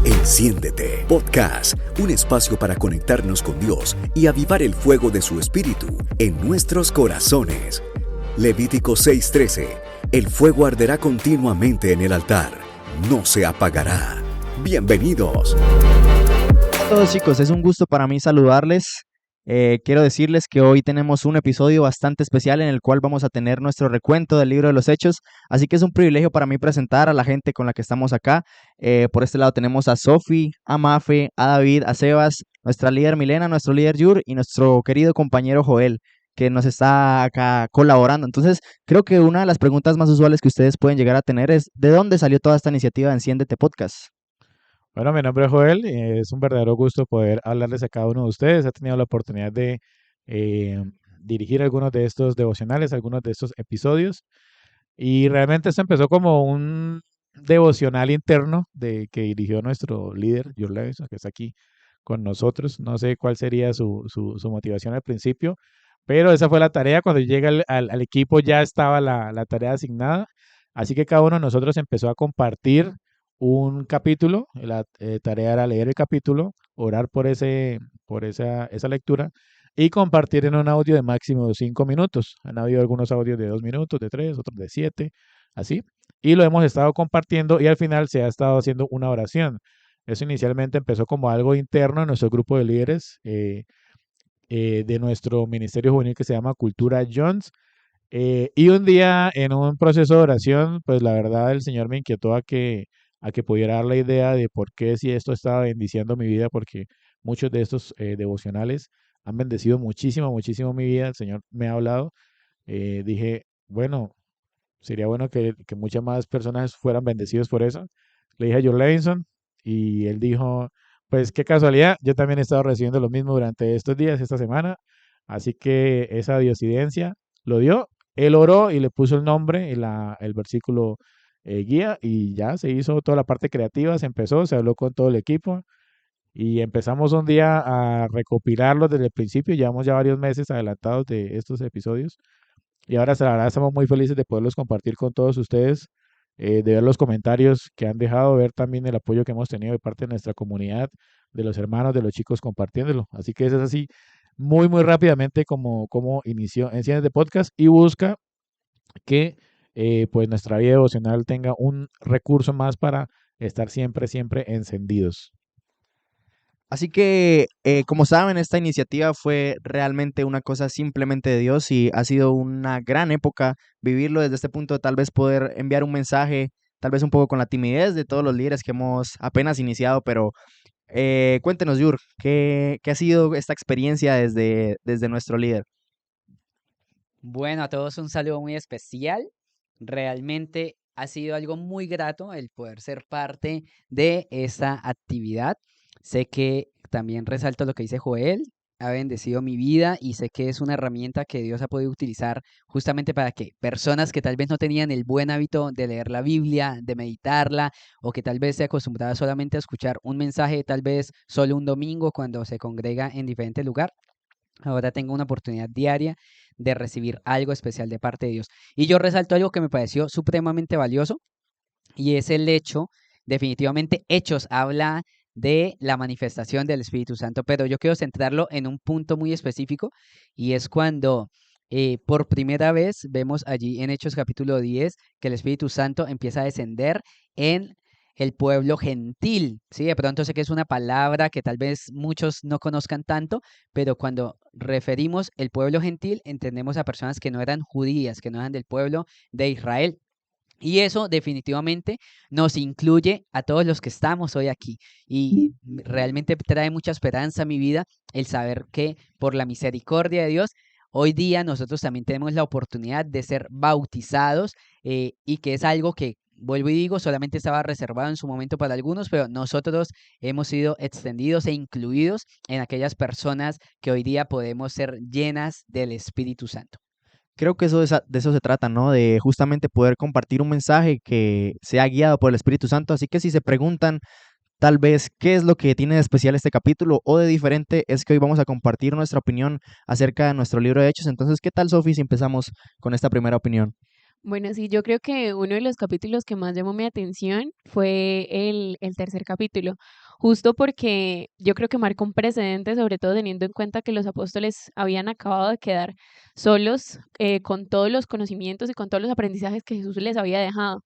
Enciéndete Podcast, un espacio para conectarnos con Dios y avivar el fuego de su Espíritu en nuestros corazones. Levítico 6:13. El fuego arderá continuamente en el altar, no se apagará. Bienvenidos. Hola a todos, chicos, es un gusto para mí saludarles. Quiero decirles que hoy tenemos un episodio bastante especial en el cual vamos a tener nuestro recuento del libro de los Hechos, así que es un privilegio para mí presentar a la gente con la que estamos acá. Por este lado tenemos a Sofi, a Mafe, a David, a Sebas, nuestra líder Milena, nuestro líder Yur y nuestro querido compañero Joel, que nos está acá colaborando. Entonces, creo que una de las preguntas más usuales que ustedes pueden llegar a tener es ¿de dónde salió toda esta iniciativa de Enciéndete Podcast? Bueno, mi nombre es Joel, es un verdadero gusto poder hablarles a cada uno de ustedes. He tenido la oportunidad de eh, dirigir algunos de estos devocionales, algunos de estos episodios, y realmente esto empezó como un devocional interno que dirigió nuestro líder, George Levinson, que está aquí con nosotros. No sé cuál sería su motivación al principio, pero esa fue la tarea. Cuando llega al equipo ya estaba la tarea asignada, así que cada uno de nosotros empezó a compartir un capítulo. La tarea era leer el capítulo, orar por esa lectura y compartir en un audio de máximo 5 minutos. Han habido algunos audios de 2 minutos, de 3, otros de 7, así. Y lo hemos estado compartiendo y al final se ha estado haciendo una oración. Eso inicialmente empezó como algo interno en nuestro grupo de líderes de nuestro ministerio juvenil que se llama Cultura Jones. Y un día en un proceso de oración, pues la verdad el Señor me inquietó a que pudiera dar la idea de por qué si esto estaba bendiciendo mi vida, porque muchos de estos devocionales han bendecido muchísimo, muchísimo mi vida. El Señor me ha hablado. Dije, bueno, sería bueno que muchas más personas fueran bendecidos por eso. Le dije a John Levinson y él dijo, pues qué casualidad, yo también he estado recibiendo lo mismo durante estos días, esta semana. Así que esa diosidencia lo dio. Él oró y le puso el nombre, el versículo guía, y ya se hizo toda la parte creativa, se empezó, se habló con todo el equipo y empezamos un día a recopilarlos desde el principio. Llevamos ya varios meses adelantados de estos episodios y ahora la verdad estamos muy felices de poderlos compartir con todos ustedes, de ver los comentarios que han dejado, ver también el apoyo que hemos tenido de parte de nuestra comunidad, de los hermanos, de los chicos compartiéndolo. Así que eso es así muy, muy rápidamente como inició Enciéndete Podcast, y busca que pues nuestra vida devocional tenga un recurso más para estar siempre, siempre encendidos. Así que, como saben, esta iniciativa fue realmente una cosa simplemente de Dios y ha sido una gran época vivirlo desde este punto de tal vez poder enviar un mensaje, tal vez un poco con la timidez de todos los líderes que hemos apenas iniciado, pero cuéntenos, Yur, ¿qué ha sido esta experiencia desde nuestro líder? Bueno, a todos un saludo muy especial. Realmente ha sido algo muy grato el poder ser parte de esta actividad. Sé que también resalto lo que dice Joel, ha bendecido mi vida y sé que es una herramienta que Dios ha podido utilizar justamente para que personas que tal vez no tenían el buen hábito de leer la Biblia, de meditarla, o que tal vez se acostumbraba solamente a escuchar un mensaje, tal vez solo un domingo cuando se congrega en diferente lugar, ahora tengo una oportunidad diaria de recibir algo especial de parte de Dios. Y yo resalto algo que me pareció supremamente valioso, y es el hecho, definitivamente Hechos habla de la manifestación del Espíritu Santo, pero yo quiero centrarlo en un punto muy específico, y es cuando por primera vez vemos allí en Hechos capítulo 10 que el Espíritu Santo empieza a descender en el pueblo gentil, ¿sí? De pronto sé que es una palabra que tal vez muchos no conozcan tanto, pero cuando referimos el pueblo gentil, entendemos a personas que no eran judías, que no eran del pueblo de Israel. Y eso definitivamente nos incluye a todos los que estamos hoy aquí. Y realmente trae mucha esperanza a mi vida el saber que por la misericordia de Dios, hoy día nosotros también tenemos la oportunidad de ser bautizados, y que es algo que, vuelvo y digo, solamente estaba reservado en su momento para algunos, pero nosotros hemos sido extendidos e incluidos en aquellas personas que hoy día podemos ser llenas del Espíritu Santo. Creo que de eso se trata, ¿no? De justamente poder compartir un mensaje que sea guiado por el Espíritu Santo. Así que si se preguntan tal vez qué es lo que tiene de especial este capítulo o de diferente, es que hoy vamos a compartir nuestra opinión acerca de nuestro libro de Hechos. Entonces, ¿qué tal, Sofi, si empezamos con esta primera opinión? Bueno, sí, yo creo que uno de los capítulos que más llamó mi atención fue el tercer capítulo, justo porque yo creo que marca un precedente, sobre todo teniendo en cuenta que los apóstoles habían acabado de quedar solos con todos los conocimientos y con todos los aprendizajes que Jesús les había dejado.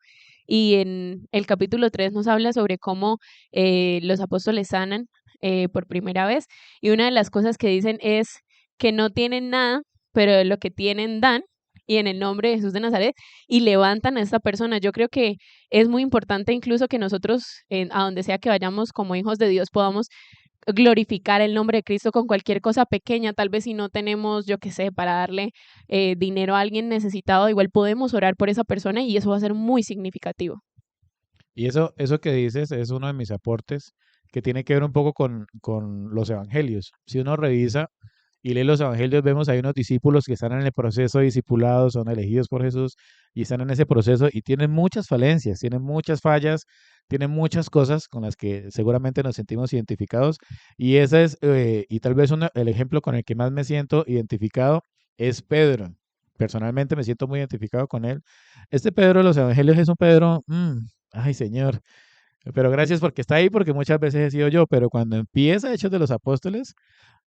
Y en el capítulo 3 nos habla sobre cómo los apóstoles sanan por primera vez. Y una de las cosas que dicen es que no tienen nada, pero de lo que tienen dan y en el nombre de Jesús de Nazaret y levantan a esta persona. Yo creo que es muy importante incluso que nosotros, a donde sea que vayamos como hijos de Dios, podamos glorificar el nombre de Cristo con cualquier cosa pequeña. Tal vez si no tenemos, yo qué sé, para darle dinero a alguien necesitado, igual podemos orar por esa persona y eso va a ser muy significativo. Y eso que dices es uno de mis aportes que tiene que ver un poco con los evangelios. Si uno revisa y lee los evangelios, vemos hay unos discípulos que están en el proceso de discipulado, son elegidos por Jesús y están en ese proceso y tienen muchas falencias, tienen muchas fallas, tienen muchas cosas con las que seguramente nos sentimos identificados. Y ese es, y tal vez el ejemplo con el que más me siento identificado es Pedro. Personalmente me siento muy identificado con él. Este Pedro de los evangelios es un Pedro, ay Señor, pero gracias porque está ahí, porque muchas veces he sido yo, pero cuando empieza Hechos de los Apóstoles,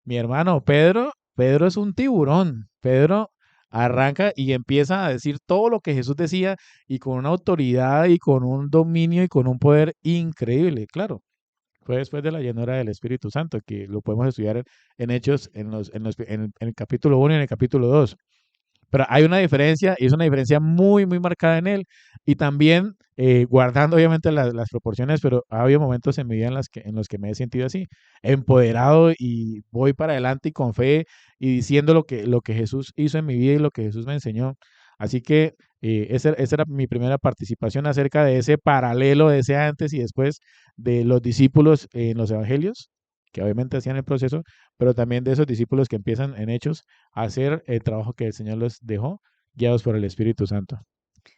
mi hermano Pedro es un tiburón. Pedro arranca y empieza a decir todo lo que Jesús decía y con una autoridad y con un dominio y con un poder increíble. Claro, fue después de la llenura del Espíritu Santo, que lo podemos estudiar en Hechos en el capítulo 1 y en el capítulo 2. Pero hay una diferencia, y es una diferencia muy, muy marcada en él. Y también, guardando obviamente las proporciones, pero ha habido momentos en mi vida en los que me he sentido así, empoderado y voy para adelante y con fe y diciendo lo que Jesús hizo en mi vida y lo que Jesús me enseñó. Así que esa era mi primera participación acerca de ese paralelo, de ese antes y después de los discípulos en los evangelios, que obviamente hacían el proceso, pero también de esos discípulos que empiezan en Hechos a hacer el trabajo que el Señor les dejó, guiados por el Espíritu Santo.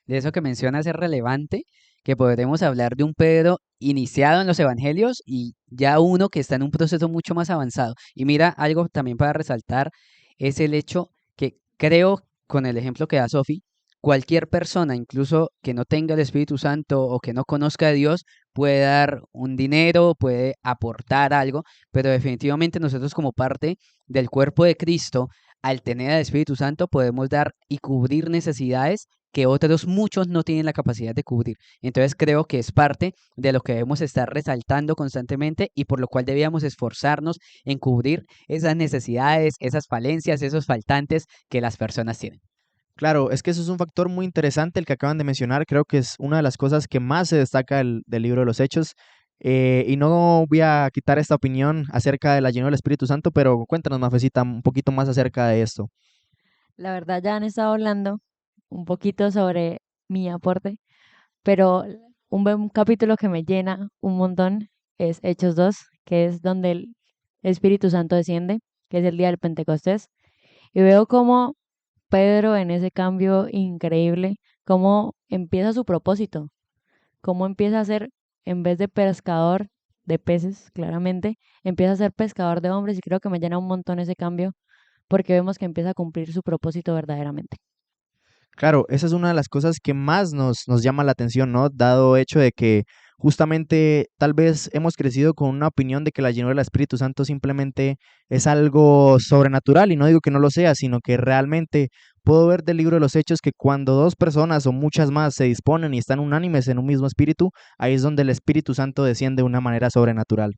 De eso que mencionas es relevante, que podremos hablar de un Pedro iniciado en los evangelios y ya uno que está en un proceso mucho más avanzado. Y mira, algo también para resaltar es el hecho que creo, con el ejemplo que da Sofi, cualquier persona, incluso que no tenga el Espíritu Santo o que no conozca a Dios, puede dar un dinero, puede aportar algo, pero definitivamente nosotros como parte del cuerpo de Cristo, al tener al Espíritu Santo, podemos dar y cubrir necesidades que otros muchos no tienen la capacidad de cubrir. Entonces creo que es parte de lo que debemos estar resaltando constantemente y por lo cual debíamos esforzarnos en cubrir esas necesidades, esas falencias, esos faltantes que las personas tienen. Claro, es que eso es un factor muy interesante el que acaban de mencionar. Creo que es una de las cosas que más se destaca del libro de los Hechos. Y no voy a quitar esta opinión acerca de la llenura del Espíritu Santo, pero cuéntanos, Mafecita, un poquito más acerca de esto. La verdad ya han estado hablando un poquito sobre mi aporte, pero un buen capítulo que me llena un montón es Hechos 2, que es donde el Espíritu Santo desciende, que es el día del Pentecostés. Y veo cómo Pedro en ese cambio increíble, cómo empieza su propósito, cómo empieza a ser, en vez de pescador de peces, claramente, empieza a ser pescador de hombres y creo que me llena un montón ese cambio porque vemos que empieza a cumplir su propósito verdaderamente. Claro, esa es una de las cosas que más nos llama la atención, ¿no? Dado hecho de que justamente tal vez hemos crecido con una opinión de que la llenura del Espíritu Santo simplemente es algo sobrenatural, y no digo que no lo sea, sino que realmente puedo ver del libro de los Hechos que cuando dos personas o muchas más se disponen y están unánimes en un mismo espíritu, ahí es donde el Espíritu Santo desciende de una manera sobrenatural.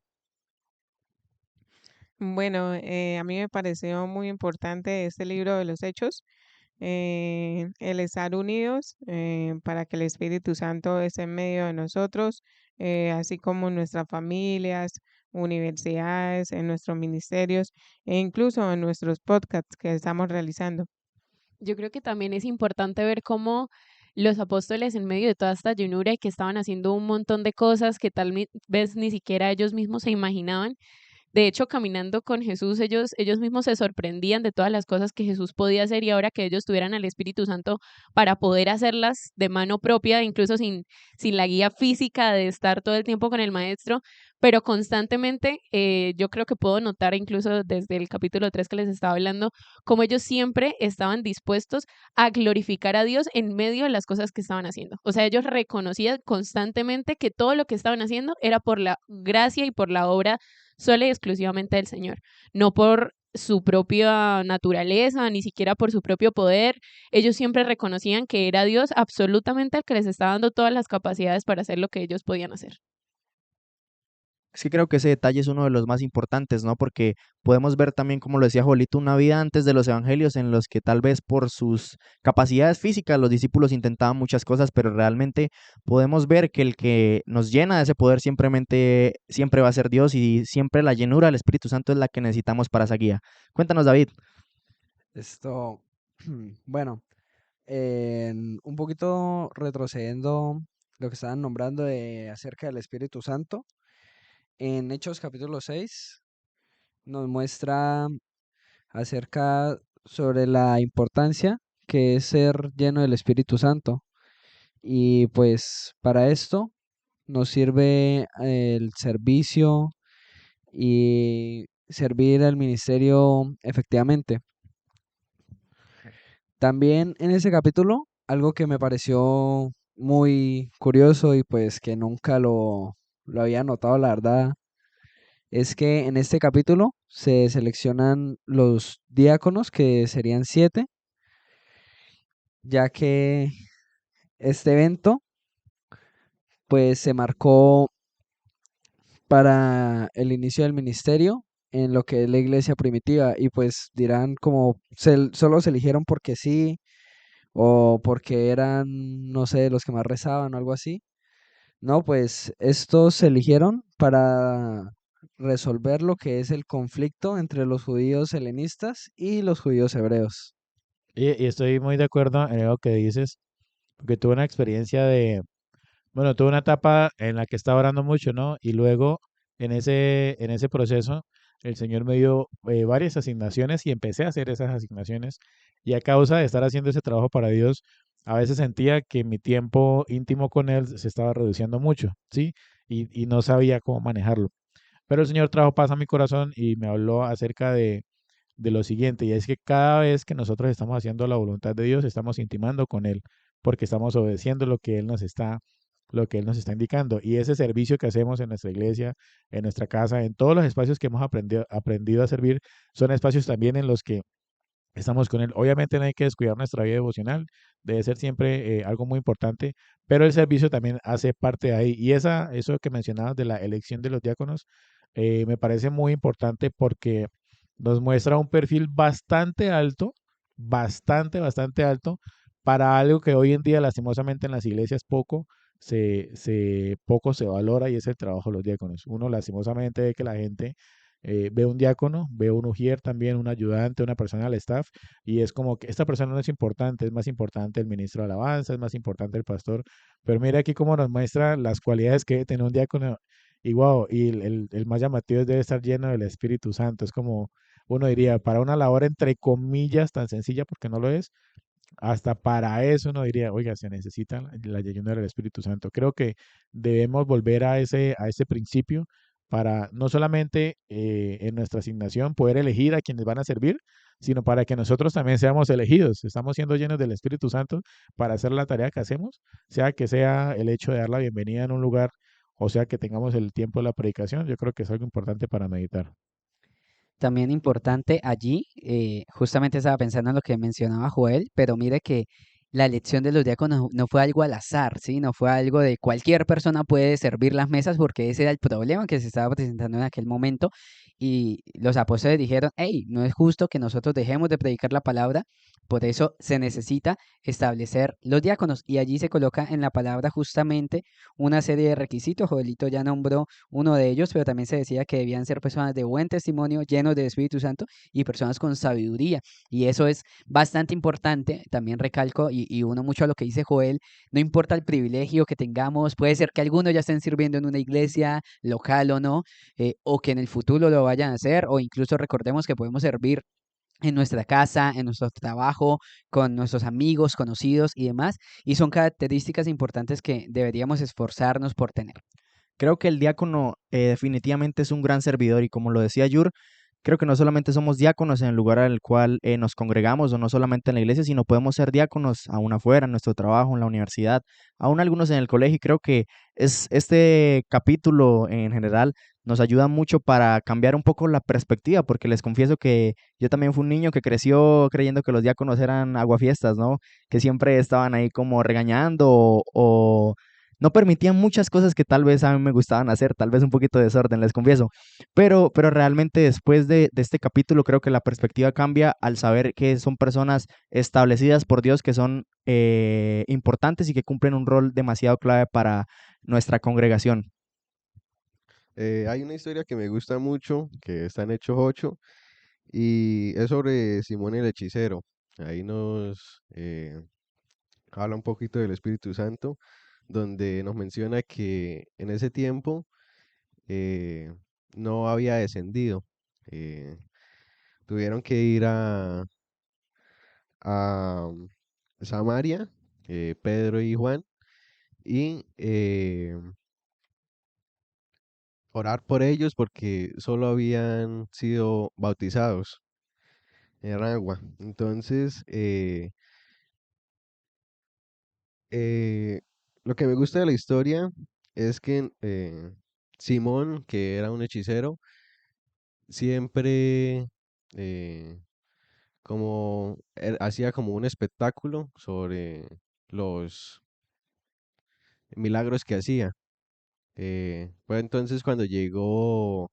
Bueno, a mí me pareció muy importante este libro de los Hechos, el estar unidos para que el Espíritu Santo esté en medio de nosotros, así como en nuestras familias, universidades, en nuestros ministerios e incluso en nuestros podcasts que estamos realizando. Yo creo que también es importante ver cómo los apóstoles en medio de toda esta llenura y que estaban haciendo un montón de cosas que tal vez ni siquiera ellos mismos se imaginaban, De hecho, caminando con Jesús, ellos mismos se sorprendían de todas las cosas que Jesús podía hacer, y ahora que ellos tuvieran al Espíritu Santo para poder hacerlas de mano propia, incluso sin la guía física de estar todo el tiempo con el maestro, pero constantemente, yo creo que puedo notar incluso desde el capítulo 3 que les estaba hablando, como ellos siempre estaban dispuestos a glorificar a Dios en medio de las cosas que estaban haciendo. O sea, ellos reconocían constantemente que todo lo que estaban haciendo era por la gracia y por la obra sola y exclusivamente del Señor, no por su propia naturaleza, ni siquiera por su propio poder. Ellos siempre reconocían que era Dios absolutamente el que les estaba dando todas las capacidades para hacer lo que ellos podían hacer. Es que creo que ese detalle es uno de los más importantes, ¿no? Porque podemos ver también, como lo decía Jolito, una vida antes de los evangelios en los que tal vez por sus capacidades físicas los discípulos intentaban muchas cosas, pero realmente podemos ver que el que nos llena de ese poder siempre va a ser Dios, y siempre la llenura del Espíritu Santo es la que necesitamos para esa guía. Cuéntanos, David. Esto, bueno, un poquito retrocediendo lo que estaban nombrando acerca del Espíritu Santo, en Hechos capítulo 6 nos muestra acerca sobre la importancia que es ser lleno del Espíritu Santo. Y pues para esto nos sirve el servicio y servir al ministerio efectivamente. También en ese capítulo, algo que me pareció muy curioso y pues que nunca lo había notado, la verdad, es que en este capítulo se seleccionan los diáconos, que serían 7, ya que este evento pues se marcó para el inicio del ministerio en lo que es la iglesia primitiva, y pues dirán como solo se eligieron porque sí o porque eran, no sé, los que más rezaban o algo así. No, pues estos se eligieron para resolver lo que es el conflicto entre los judíos helenistas y los judíos hebreos. Y estoy muy de acuerdo en lo que dices, porque tuve una experiencia bueno, tuve una etapa en la que estaba orando mucho, ¿no? Y luego en ese proceso el Señor me dio varias asignaciones y empecé a hacer esas asignaciones. Y a causa de estar haciendo ese trabajo para Dios, a veces sentía que mi tiempo íntimo con Él se estaba reduciendo mucho, ¿sí? Y no sabía cómo manejarlo. Pero el Señor trajo paz a mi corazón y me habló acerca de lo siguiente, y es que cada vez que nosotros estamos haciendo la voluntad de Dios, estamos intimando con Él, porque estamos obedeciendo lo que Él nos está indicando. Y ese servicio que hacemos en nuestra iglesia, en nuestra casa, en todos los espacios que hemos aprendido a servir, son espacios también en los que estamos con Él. Obviamente no hay que descuidar nuestra vida devocional, debe ser siempre algo muy importante, pero el servicio también hace parte de ahí. Y eso que mencionabas de la elección de los diáconos, me parece muy importante porque nos muestra un perfil bastante alto para algo que hoy en día lastimosamente en las iglesias poco se valora, y es el trabajo de los diáconos. Uno lastimosamente ve que la gente ve un diácono, ve un ujier también, un ayudante, una persona al staff, y es como que esta persona no es importante, es más importante el ministro de alabanza, es más importante el pastor. Pero mira aquí cómo nos muestra las cualidades que debe tener un diácono. Y wow, y el más llamativo es debe estar lleno del Espíritu Santo. Es como uno diría, para una labor entre comillas tan sencilla, porque no lo es, hasta para eso uno diría, oiga, se necesita la llenura del Espíritu Santo. Creo que debemos volver a ese principio para no solamente en nuestra asignación poder elegir a quienes van a servir, sino para que nosotros también seamos elegidos. Estamos siendo llenos del Espíritu Santo para hacer la tarea que hacemos, sea que sea el hecho de dar la bienvenida en un lugar, o sea que tengamos el tiempo de la predicación. Yo creo que es algo importante para meditar. También importante allí, justamente estaba pensando en lo que mencionaba Joel, pero mire que la elección de los diáconos no fue algo al azar, ¿sí? No fue algo de cualquier persona puede servir las mesas, porque ese era el problema que se estaba presentando en aquel momento. Y los apóstoles dijeron, hey, no es justo que nosotros dejemos de predicar la palabra, por eso se necesita establecer los diáconos. Y allí se coloca en la palabra justamente una serie de requisitos. Joelito ya nombró uno de ellos, pero también se decía que debían ser personas de buen testimonio, llenos del Espíritu Santo y personas con sabiduría. Y eso es bastante importante. También recalco y uno mucho a lo que dice Joel, no importa el privilegio que tengamos, puede ser que algunos ya estén sirviendo en una iglesia local o no, o que en el futuro lo vayan a hacer, o incluso recordemos que podemos servir en nuestra casa, en nuestro trabajo, con nuestros amigos, conocidos y demás, y son características importantes que deberíamos esforzarnos por tener. Creo que el diácono definitivamente es un gran servidor y como lo decía Yur, creo que no solamente somos diáconos en el lugar al cual nos congregamos o no solamente en la iglesia, sino podemos ser diáconos aún afuera, en nuestro trabajo, en la universidad, aún algunos en el colegio. Y creo que este capítulo en general nos ayuda mucho para cambiar un poco la perspectiva, porque les confieso que yo también fui un niño que creció creyendo que los diáconos eran aguafiestas, ¿no? Que siempre estaban ahí como regañando o no permitían muchas cosas que tal vez a mí me gustaban hacer, tal vez un poquito de desorden, les confieso. Pero realmente después de este capítulo creo que la perspectiva cambia al saber que son personas establecidas por Dios, que son importantes y que cumplen un rol demasiado clave para nuestra congregación. Hay una historia que me gusta mucho, que está en Hechos 8, y es sobre Simón el hechicero. Ahí nos habla un poquito del Espíritu Santo, donde nos menciona que en ese tiempo eh, no había descendido. eh, Tuvieron que ir a Samaria, Pedro y Juan, y orar por ellos porque solo habían sido bautizados en agua. Entonces, eh, lo que me gusta de la historia es que Simón, que era un hechicero, siempre eh, hacía como un espectáculo sobre los milagros que hacía. Fue entonces cuando llegó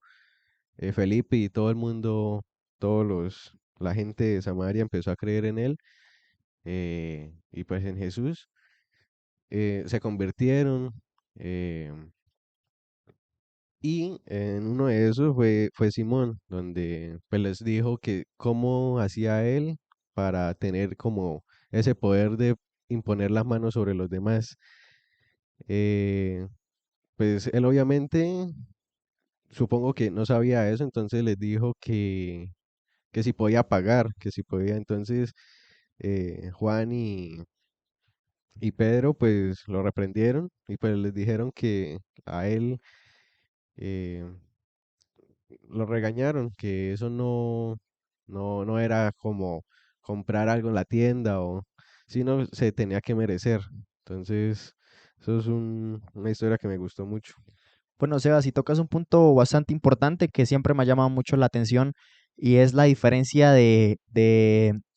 Felipe y todo el mundo, la gente de Samaria empezó a creer en él y pues en Jesús. Se convirtieron eh, y en uno de esos fue Simón, donde pues les dijo que cómo hacía él para tener como ese poder de imponer las manos sobre los demás. Eh, pues él obviamente supongo que no sabía eso, entonces les dijo que si podía pagar, que si podía. Entonces Juan y Pedro pues lo reprendieron y pues les dijeron que a él eh, lo regañaron, que eso no era como comprar algo en la tienda o sino se tenía que merecer. Entonces, eso es una historia que me gustó mucho. Bueno, Sebas, si tocas un punto bastante importante que siempre me ha llamado mucho la atención y es la diferencia de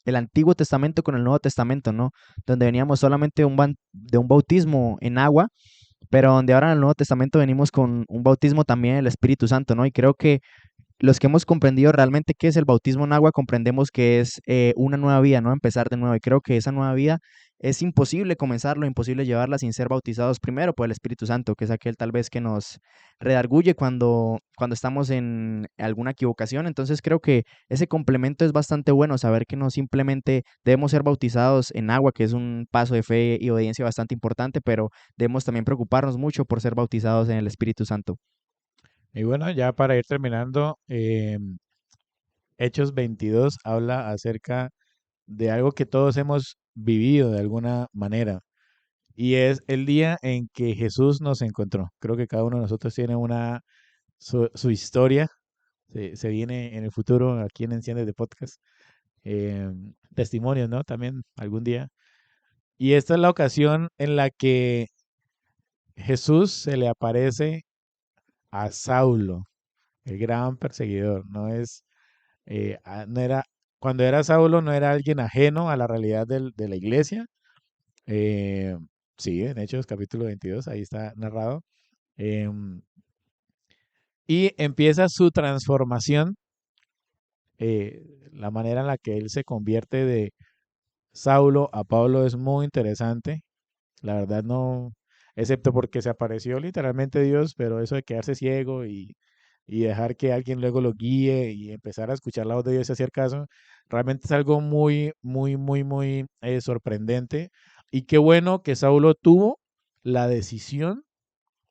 el Antiguo Testamento con el Nuevo Testamento, ¿no? Donde veníamos solamente de un bautismo en agua, pero donde ahora en el Nuevo Testamento venimos con un bautismo también en el Espíritu Santo, ¿no? Y creo que los que hemos comprendido realmente qué es el bautismo en agua, comprendemos que es una nueva vida, ¿no? Empezar de nuevo. Y creo que esa nueva vida es imposible comenzarlo, imposible llevarla sin ser bautizados primero por el Espíritu Santo, que es aquel tal vez que nos redarguye cuando estamos en alguna equivocación. Entonces creo que ese complemento es bastante bueno, saber que no simplemente debemos ser bautizados en agua, que es un paso de fe y obediencia bastante importante, pero debemos también preocuparnos mucho por ser bautizados en el Espíritu Santo. Y bueno, ya para ir terminando, Hechos 22 habla acerca de algo que todos hemos vivido de alguna manera, y es el día en que Jesús nos encontró. Creo que cada uno de nosotros tiene su historia, se viene en el futuro aquí en Enciendes de Podcast, testimonios, ¿no? También algún día. Y esta es la ocasión en la que Jesús se le aparece a Saulo, el gran perseguidor. No era, cuando era Saulo no era alguien ajeno a la realidad de la iglesia. Eh, sí, en Hechos capítulo 22, ahí está narrado. Em, y empieza su transformación, la manera en la que él se convierte de Saulo a Pablo es muy interesante. La verdad no, excepto porque se apareció literalmente Dios, pero eso de quedarse ciego y dejar que alguien luego lo guíe y empezar a escuchar la voz de Dios y hacer caso, realmente es algo muy, muy, muy, muy sorprendente. Y qué bueno que Saulo tuvo la decisión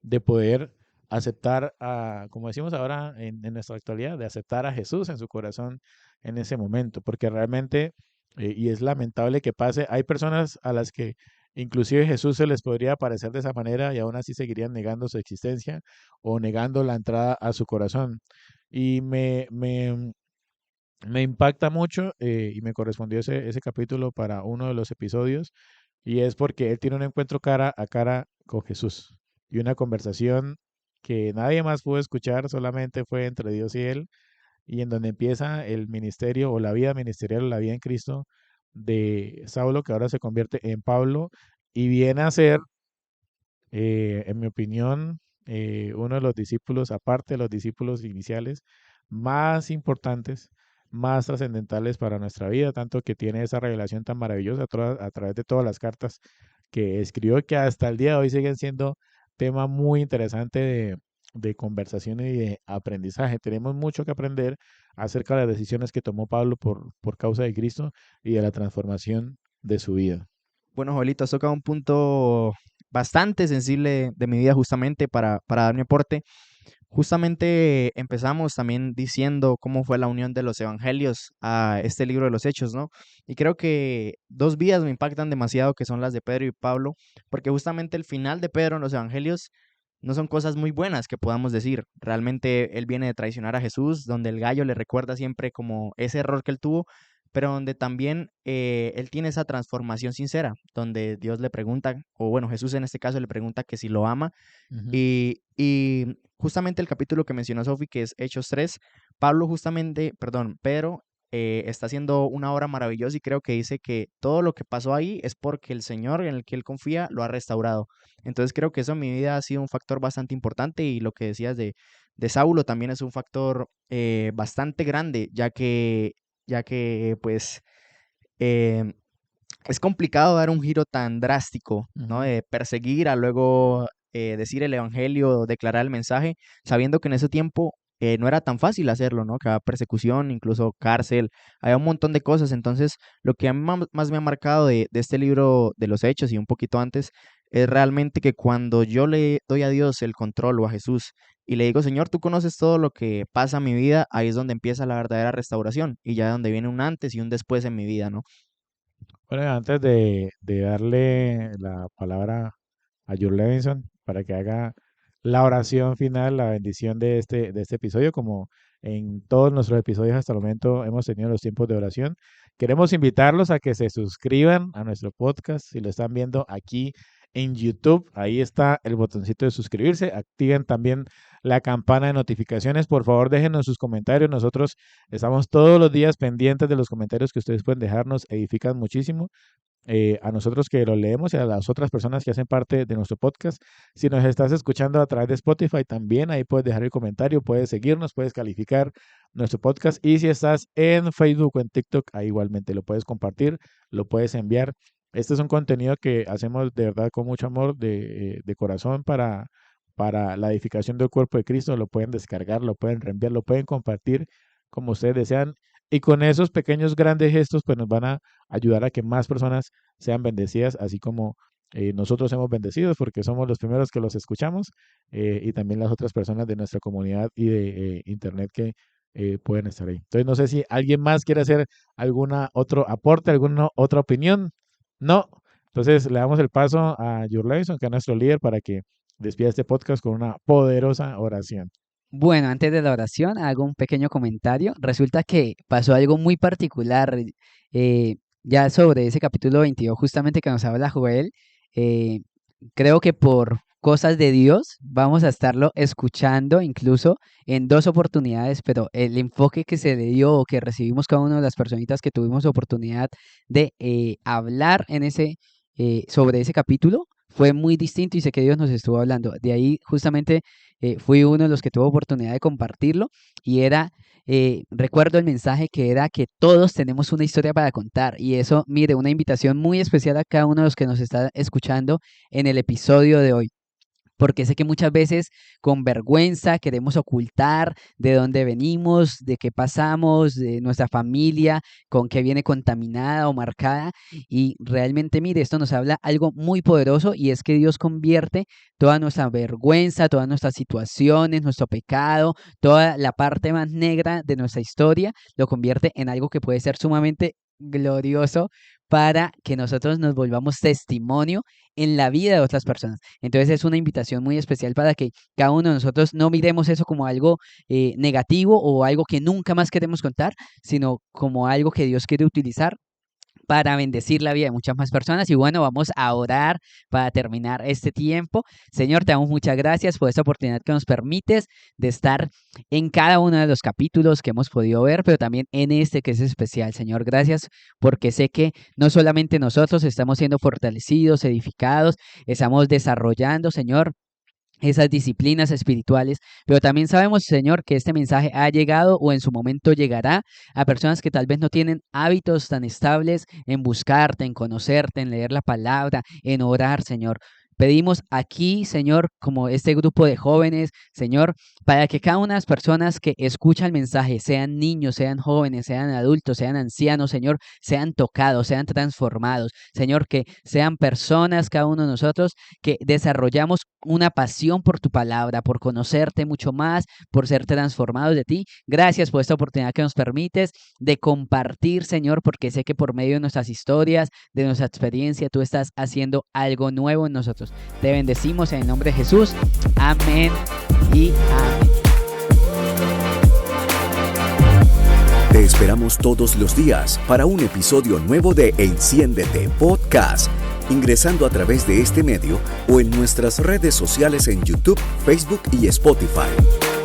de poder aceptar, como decimos ahora en nuestra actualidad, de aceptar a Jesús en su corazón en ese momento, porque realmente, y es lamentable que pase, hay personas a las que inclusive Jesús se les podría aparecer de esa manera y aún así seguirían negando su existencia o negando la entrada a su corazón. Y me impacta mucho y me correspondió ese capítulo para uno de los episodios y es porque él tiene un encuentro cara a cara con Jesús y una conversación que nadie más pudo escuchar, solamente fue entre Dios y él, y en donde empieza el ministerio o la vida ministerial o la vida en Cristo de Saulo, que ahora se convierte en Pablo y viene a ser, en mi opinión, uno de los discípulos, aparte de los discípulos iniciales, más importantes, más trascendentales para nuestra vida, tanto que tiene esa revelación tan maravillosa a través de todas las cartas que escribió, que hasta el día de hoy siguen siendo tema muy interesante de conversación y de aprendizaje. Tenemos mucho que aprender acerca de las decisiones que tomó Pablo por causa de Cristo y de la transformación de su vida. Bueno, Joelito, has tocado un punto bastante sensible de mi vida justamente para dar mi aporte. Justamente empezamos también diciendo cómo fue la unión de los evangelios a este libro de los Hechos, ¿no? Y creo que dos vías me impactan demasiado, que son las de Pedro y Pablo, porque justamente el final de Pedro en los evangelios no son cosas muy buenas que podamos decir. Realmente él viene de traicionar a Jesús, donde el gallo le recuerda siempre como ese error que él tuvo, pero donde también él tiene esa transformación sincera, donde Dios le pregunta, o bueno, Jesús en este caso le pregunta que si lo ama, Ujú. y justamente el capítulo que mencionó Sofi, que es Hechos 3, Pedro está haciendo una obra maravillosa y creo que dice que todo lo que pasó ahí es porque el Señor en el que él confía lo ha restaurado. Entonces creo que eso en mi vida ha sido un factor bastante importante y lo que decías de Saulo también es un factor bastante grande, ya que pues eh, es complicado dar un giro tan drástico, ¿no? Ujú. De perseguir a luego decir el evangelio, declarar el mensaje, sabiendo que en ese tiempo no era tan fácil hacerlo, ¿no? Que había persecución, incluso cárcel, había un montón de cosas. Entonces, lo que a mí más me ha marcado de este libro de los Hechos y un poquito antes, es realmente que cuando yo le doy a Dios el control o a Jesús y le digo, Señor, tú conoces todo lo que pasa en mi vida, ahí es donde empieza la verdadera restauración y ya donde viene un antes y un después en mi vida, ¿no? Bueno, antes de darle la palabra a Jules Levinson para que haga la oración final, la bendición de este episodio, como en todos nuestros episodios hasta el momento hemos tenido los tiempos de oración. Queremos invitarlos a que se suscriban a nuestro podcast. Si lo están viendo aquí en YouTube, ahí está el botoncito de suscribirse. Activen también la campana de notificaciones. Por favor, déjenos sus comentarios. Nosotros estamos todos los días pendientes de los comentarios que ustedes pueden dejarnos. Edifican muchísimo a nosotros que lo leemos y a las otras personas que hacen parte de nuestro podcast. Si nos estás escuchando a través de Spotify, también ahí puedes dejar el comentario, puedes seguirnos, puedes calificar nuestro podcast. Y si estás en Facebook o en TikTok, ahí igualmente lo puedes compartir, lo puedes enviar. Este es un contenido que hacemos de verdad con mucho amor, de corazón para la edificación del cuerpo de Cristo. Lo pueden descargar, lo pueden reenviar, lo pueden compartir como ustedes desean. Y con esos pequeños, grandes gestos, pues nos van a ayudar a que más personas sean bendecidas, así como nosotros hemos bendecidos, porque somos los primeros que los escuchamos, y también las otras personas de nuestra comunidad y de internet que pueden estar ahí. Entonces, no sé si alguien más quiere hacer alguna otro aporte, alguna otra opinión. No. Entonces, le damos el paso a Jure Levinson, que es nuestro líder, para que despida este podcast con una poderosa oración. Bueno, antes de la oración hago un pequeño comentario. Resulta que pasó algo muy particular ya sobre ese capítulo 22, justamente que nos habla Joel. eh, Creo que por cosas de Dios vamos a estarlo escuchando incluso en dos oportunidades, pero el enfoque que se le dio o que recibimos cada una de las personitas que tuvimos oportunidad de hablar sobre ese capítulo fue muy distinto y sé que Dios nos estuvo hablando. De ahí justamente fui uno de los que tuvo oportunidad de compartirlo y recuerdo el mensaje que era que todos tenemos una historia para contar y eso, mire, una invitación muy especial a cada uno de los que nos está escuchando en el episodio de hoy. porque sé que muchas veces con vergüenza queremos ocultar de dónde venimos, de qué pasamos, de nuestra familia, con qué viene contaminada o marcada. Y realmente, mire, esto nos habla algo muy poderoso, y es que Dios convierte toda nuestra vergüenza, todas nuestras situaciones, nuestro pecado, toda la parte más negra de nuestra historia, lo convierte en algo que puede ser sumamente glorioso para que nosotros nos volvamos testimonio en la vida de otras personas. Entonces es una invitación muy especial para que cada uno de nosotros no miremos eso como algo negativo o algo que nunca más queremos contar, sino como algo que Dios quiere utilizar para bendecir la vida de muchas más personas. Y bueno, vamos a orar para terminar este tiempo. Señor, te damos muchas gracias por esta oportunidad que nos permites de estar en cada uno de los capítulos que hemos podido ver, pero también en este que es especial. Señor, gracias porque sé que no solamente nosotros estamos siendo fortalecidos, edificados, estamos desarrollando, Señor, esas disciplinas espirituales, pero también sabemos, Señor, que este mensaje ha llegado o en su momento llegará a personas que tal vez no tienen hábitos tan estables en buscarte, en conocerte, en leer la palabra, en orar, Señor. Pedimos aquí, Señor, como este grupo de jóvenes, Señor, para que cada una de las personas que escucha el mensaje, sean niños, sean jóvenes, sean adultos, sean ancianos, Señor, sean tocados, sean transformados. Señor, que sean personas, cada uno de nosotros, que desarrollamos una pasión por tu palabra, por conocerte mucho más, por ser transformados de ti. Gracias por esta oportunidad que nos permites de compartir, Señor, porque sé que por medio de nuestras historias, de nuestra experiencia, tú estás haciendo algo nuevo en nosotros. Te bendecimos en el nombre de Jesús. Amén y amén. Te esperamos todos los días para un episodio nuevo de Enciéndete Podcast, ingresando a través de este medio o en nuestras redes sociales en YouTube, Facebook y Spotify.